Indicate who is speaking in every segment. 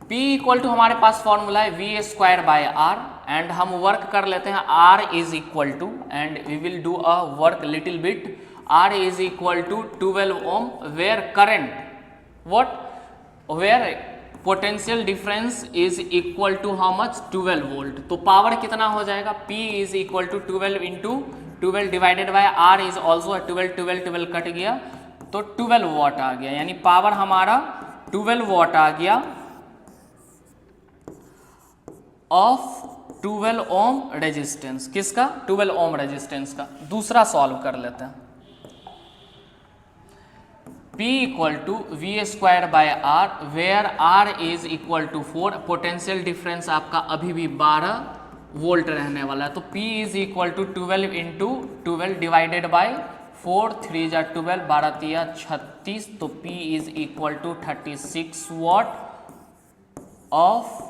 Speaker 1: P equal to हमारे पास formula है V square by R, and हम वर्क कर लेते हैं R is equal to, and we will do a work little bit, R is equal to 12 ohm, where current what, where potential difference is equal to how much, 12 volt. तो power कितना हो जाएगा, P is equal to 12 into 12 divided by R is also 12, 12 12 cut गया तो 12 what आ गया, यानी power हमारा 12 what आ गया ऑफ 12 ओम रेजिस्टेंस। किसका, 12 ओम रेजिस्टेंस का। दूसरा सॉल्व कर लेते हैं। P equal to V square by R, where R is equal to 4, potential difference आपका अभी भी 12 वोल्ट रहने वाला है। तो P is equal to 12 into 12 divided by 4, 3 जा 12, 12 तिया 36, तो P is equal to 36 watt of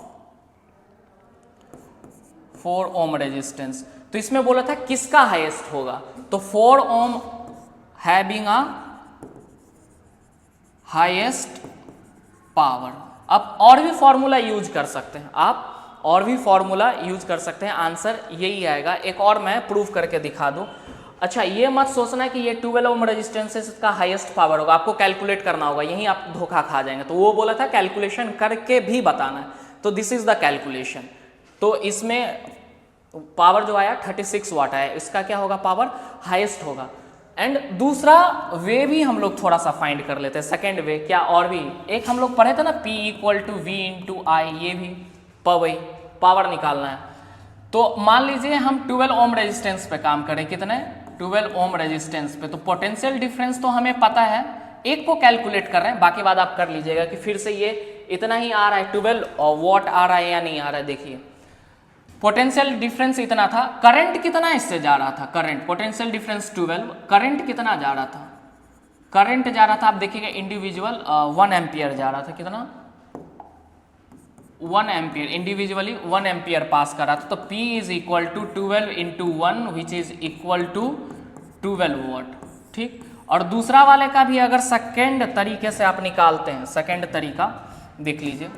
Speaker 1: 4 ohm resistance. तो इसमें बोला था किसका हाईएस्ट होगा, तो 4 ohm having a highest power. अब और भी फॉर्मूला यूज कर सकते हैं आप, और भी फॉर्मूला यूज कर सकते हैं, आंसर यही आएगा। एक और मैं प्रूफ करके दिखा दूं। अच्छा, ये मत सोचना कि ये 12 ओम रेजिस्टेंस का हाईएस्ट पावर होगा, आपको कैलकुलेट करना होगा, यहीं आप धोखा खा जाएंगे। तो वो बोला था कैलकुलेशन करके भी बताना है, तो दिस इज द कैलकुलेशन। तो इसमें पावर जो आया 36 वाट आया, इसका क्या होगा, पावर हाईएस्ट होगा। एंड दूसरा वे भी हम लोग थोड़ा सा फाइंड कर लेते हैं, सेकेंड वे क्या, और भी एक हम लोग पढ़े थे ना, P equal to V into I, ये भी पावर निकालना है। तो मान लीजिए हम 12 ओम रेजिस्टेंस पे काम करें, कितने, 12 ओम रेजिस्टेंस पे, तो पोटेंशियल डिफरेंस तो हमें पता है, एक को कैलकुलेट कर रहे हैं, बाकी बात आप कर लीजिएगा कि फिर से ये इतना ही आ रहा है, 12 वॉट आ रहा है या नहीं आ रहा है। देखिए पोटेंशियल डिफरेंस इतना था, करंट कितना इससे जा रहा था, करंट पोटेंशियल डिफरेंस 12, करंट कितना जा रहा था, करंट जा रहा था आप देखिएगा इंडिविजुअल 1 एम्पियर जा रहा था, कितना 1 एम्पियर, इंडिविजुअली 1 एम्पियर पास कर रहा था। तो P is equal to 12 into 1 which is equal to 12 watt. ठीक, और दूसरा वाले का भी अगर सेकेंड तरीके से आप निकालते हैं, सेकेंड तरीका देख लीजिए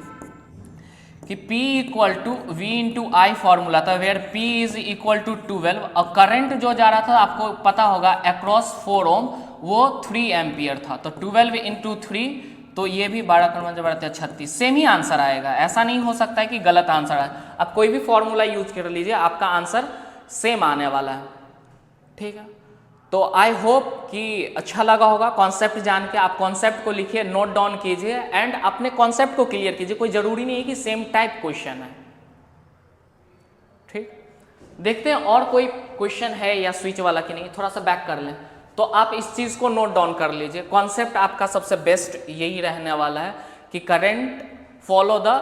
Speaker 1: कि P equal to V into I formula था, where P is equal to 12, और करंट जो जा रहा था आपको पता होगा अक्रॉस 4 ओम, वो 3 एम्पियर था। तो 12 इंटू 3, तो ये भी 12 करते 36, सेम ही आंसर आएगा। ऐसा नहीं हो सकता है कि गलत आंसर आए, आप कोई भी फॉर्मूला यूज कर लीजिए, आपका आंसर सेम आने वाला है। ठीक है, तो आई होप कि अच्छा लगा होगा कॉन्सेप्ट जान के। आप कॉन्सेप्ट को लिखिए, नोट डाउन कीजिए एंड अपने कॉन्सेप्ट को क्लियर कीजिए। कोई जरूरी नहीं है कि सेम टाइप क्वेश्चन है। ठीक, देखते हैं और कोई क्वेश्चन है या स्विच वाला कि नहीं, थोड़ा सा बैक कर लें। तो आप इस चीज को नोट डाउन कर लीजिए, कॉन्सेप्ट आपका सबसे बेस्ट यही रहने वाला है कि current follow the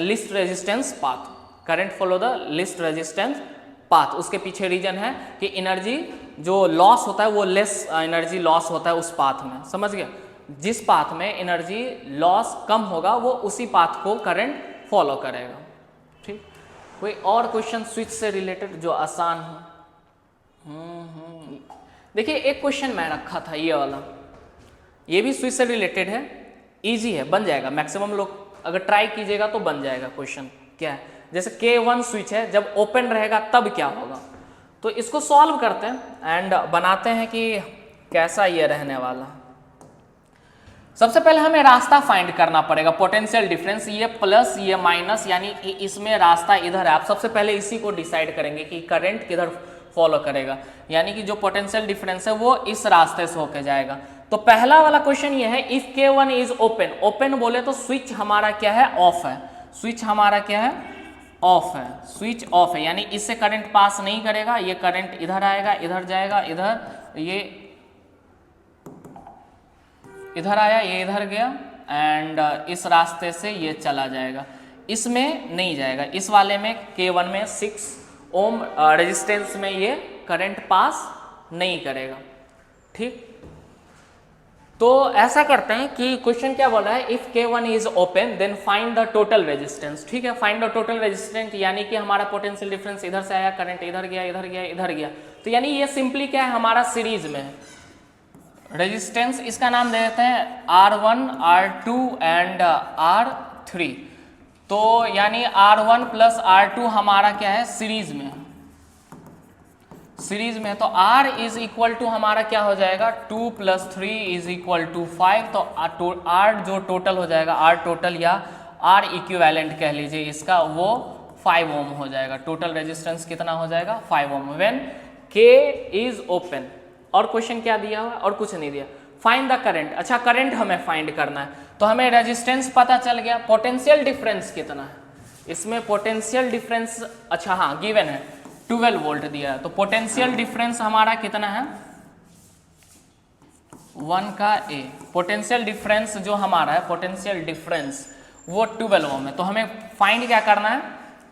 Speaker 1: list resistance path, current follow the list resistance path. उसके पीछे रीजन है कि एनर्जी जो लॉस होता है वो लेस एनर्जी लॉस होता है उस पाथ में, समझ गए। जिस पाथ में एनर्जी लॉस कम होगा वो उसी पाथ को करंट फॉलो करेगा। ठीक, कोई और क्वेश्चन स्विच से रिलेटेड जो आसान हो? देखिए एक क्वेश्चन मैं रखा था ये वाला, ये भी स्विच से रिलेटेड है, इजी है, बन जाएगा। मैक्सिमम लोग अगर ट्राई कीजिएगा तो बन जाएगा। क्वेश्चन क्या है, जैसे K1 स्विच है, जब ओपन रहेगा तब क्या होगा। तो इसको सॉल्व करते हैं एंड बनाते हैं कि कैसा ये रहने वाला। सबसे पहले हमें रास्ता फाइंड करना पड़ेगा, पोटेंशियल डिफरेंस, ये प्लस ये माइनस, यानी कि इसमें रास्ता इधर है। आप सबसे पहले इसी को डिसाइड करेंगे कि करंट किधर फॉलो करेगा, यानी कि जो पोटेंशियल डिफरेंस है वो इस रास्ते से होके जाएगा। तो पहला वाला क्वेश्चन ये है, if K1 is open, open बोले तो स्विच हमारा क्या है, ऑफ है। स्विच हमारा क्या है, ऑफ है, स्विच ऑफ है, यानी इससे करंट पास नहीं करेगा। ये करंट इधर आएगा, इधर जाएगा, इधर, ये इधर आया, ये इधर गया एंड इस रास्ते से ये चला जाएगा, इसमें नहीं जाएगा। इस वाले में K1 में 6 ओम रेजिस्टेंस में ये करंट पास नहीं करेगा। ठीक, तो ऐसा करते हैं कि क्वेश्चन क्या बोला है, if K1 is open then find the total resistance. ठीक है, फाइंड द टोटल रेजिस्टेंस, यानी कि हमारा पोटेंशियल डिफरेंस इधर से आया, करंट इधर गया, इधर गया, इधर गया, तो यानी ये सिंपली क्या है, हमारा सीरीज में है रेजिस्टेंस। इसका नाम दे देते हैं R1, R2 एंड R 3। तो यानी R1 प्लस R2 हमारा क्या है, सीरीज में, सीरीज में। तो R इज इक्वल टू हमारा क्या हो जाएगा, 2 + 3 इज इक्वल टू 5। तो R जो टोटल हो जाएगा, R टोटल या R इक्विवेलेंट कह लीजिए इसका, वो 5 ओम हो जाएगा। टोटल रेजिस्टेंस कितना हो जाएगा, 5 ओम व्हेन K इज ओपन। और क्वेश्चन क्या दिया हुआ है, और कुछ नहीं दिया। Find the current. अच्छा, करंट हमें फाइंड करना है, तो हमें रेजिस्टेंस पता चल गया। पोटेंशियल डिफरेंस कितना है इसमें, पोटेंशियल डिफरेंस, अच्छा हाँ गिवन है 12 वोल्ट दिया है। तो पोटेंशियल डिफरेंस हमारा कितना है, 1 का A। पोटेंशियल डिफरेंस जो हमारा है, पोटेंशियल डिफरेंस वो 12 ओम है। तो हमें फाइंड क्या करना है,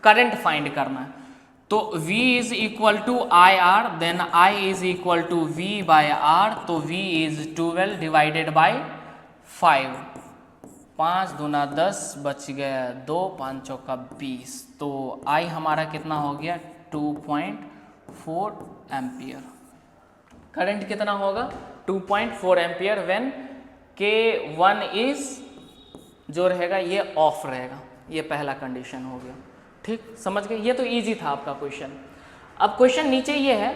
Speaker 1: करंट फाइंड करना है। तो V is equal to IR, then I is equal to V by R। तो V इज 12 डिवाइडेड बाय 5। 5 दूना 10, बच गया 2, 5 चौका 20। तो I हमारा कितना हो गया, 2.4 एम्पियर। करंट कितना होगा, 2.4 एम्पियर व्हेन K1 इज जो रहेगा ये ऑफ रहेगा। ये पहला कंडीशन हो गया। ठीक, समझ गए। ये तो इजी था आपका क्वेश्चन। अब क्वेश्चन नीचे ये है,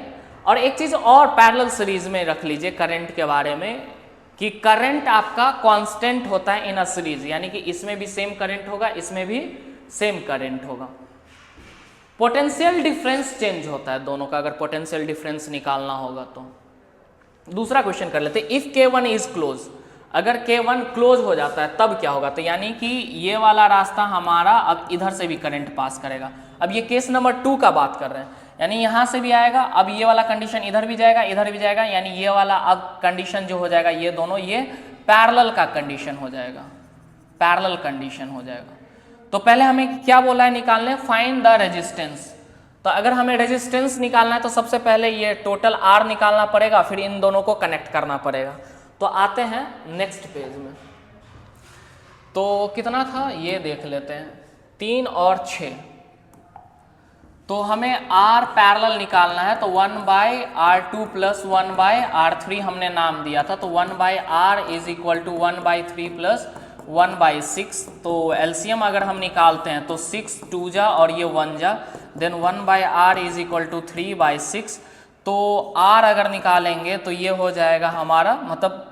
Speaker 1: और एक चीज और पैरेलल सीरीज में रख लीजिए करंट के बारे में, कि करंट आपका कांस्टेंट होता है इन अ सीरीज, यानी कि इसमें भी सेम करंट होगा, इसमें भी सेम करंट होगा। पोटेंशियल डिफरेंस चेंज होता है दोनों का, अगर पोटेंशियल डिफरेंस निकालना होगा तो। दूसरा क्वेश्चन कर लेते हैं, इफ K1 इज क्लोज। अगर K1 क्लोज हो जाता है तब क्या होगा, तो यानी कि ये वाला रास्ता हमारा अब इधर से भी करंट पास करेगा। अब ये केस नंबर 2 का बात कर रहे हैं, यानी यहाँ से भी आएगा, अब ये वाला कंडीशन इधर भी जाएगा, इधर भी जाएगा, यानी ये वाला अब कंडीशन जो हो जाएगा, ये दोनों ये पैरेलल का कंडीशन हो जाएगा, पैरेलल कंडीशन हो जाएगा। तो पहले हमें क्या बोला है निकालने, फाइंड द रेजिस्टेंस। तो अगर हमें रेजिस्टेंस निकालना है तो सबसे पहले ये टोटल R निकालना पड़ेगा, फिर इन दोनों को कनेक्ट करना पड़ेगा। तो आते हैं नेक्स्ट पेज में। तो कितना था ये देख लेते हैं, 3 और 6। तो हमें R पैरेलल निकालना है, तो 1/R2 + 1/R3 हमने नाम दिया था। तो 1/R इज इक्वल टू 1/3 + 1/6। तो एलसीएम अगर हम निकालते हैं तो 6 2 जा और ये 1 जा, then 1/R is equal to 3/6। तो R अगर निकालेंगे तो ये हो जाएगा हमारा, मतलब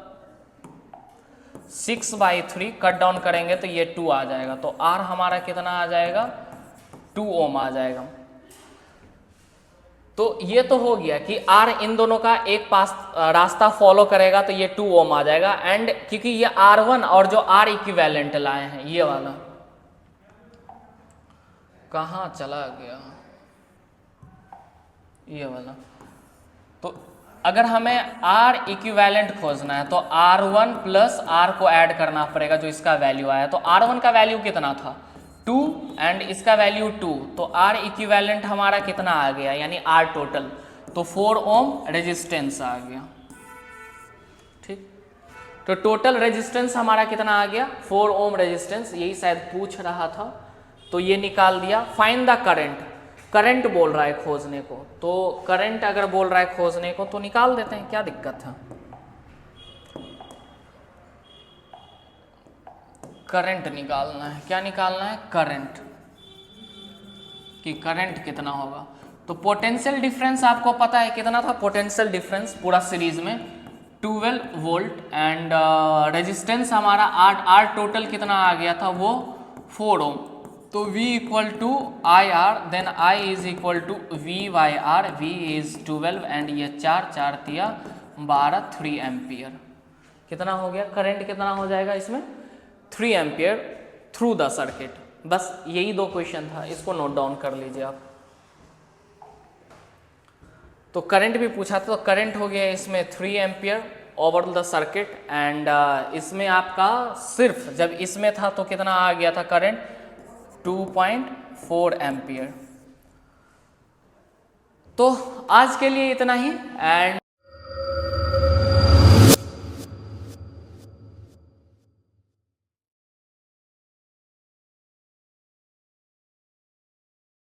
Speaker 1: 6/3 कट डाउन करेंगे तो ये 2 आ जाएगा। तो R हमारा कितना आ जाएगा, 2 ओम आ जाएगा। तो ये तो हो गया कि R इन दोनों का एक पास रास्ता फॉलो करेगा, तो ये 2 ओम आ जाएगा। एंड क्योंकि ये R1 और जो R इक्विवेलेंट लाए हैं, ये वाला कहाँ चला गया, ये वाला। तो अगर हमें R इक्विवेलेंट खोजना है तो R1 + R को ऐड करना पड़ेगा, जो इसका वैल्यू आया। तो R1 का वैल्यू कितना था, 2, एंड इसका वैल्यू 2। तो R इक्विवेलेंट हमारा कितना आ गया, यानी R टोटल, तो 4 ओम रेजिस्टेंस आ गया। ठीक, तो टोटल रेजिस्टेंस हमारा कितना आ गया, 4 ओम रेजिस्टेंस, यही शायद पूछ रहा था, तो ये निकाल दिया। फाइंड द करंट, करंट बोल रहा है खोजने को, तो करंट अगर बोल रहा है खोजने को तो निकाल देते हैं, क्या दिक्कत है। करंट निकालना है, क्या निकालना है, करंट, कि करंट कितना होगा। तो पोटेंशियल डिफरेंस आपको पता है कितना था, पोटेंशियल डिफरेंस पूरा सीरीज में 12 वोल्ट, एंड रेजिस्टेंस हमारा R टोटल कितना आ गया था, वो 4 ओम। तो V equal to IR, then I is equal to V/R। V is 12 and ये 4 4 तिया 12, 3 एम्पियर। कितना हो गया, करंट कितना हो जाएगा इसमें, 3 एम्पियर थ्रू द सर्किट। बस यही 2 क्वेश्चन था, इसको नोट डाउन कर लीजिए आप। तो करंट भी पूछा था, तो करंट हो गया इसमें 3 ampere over the circuit, and इसमें आपका सिर्फ जब इसमें था तो कितना आ गया था करंट, 2.4 एम्पियर। तो आज के लिए इतना ही, एंड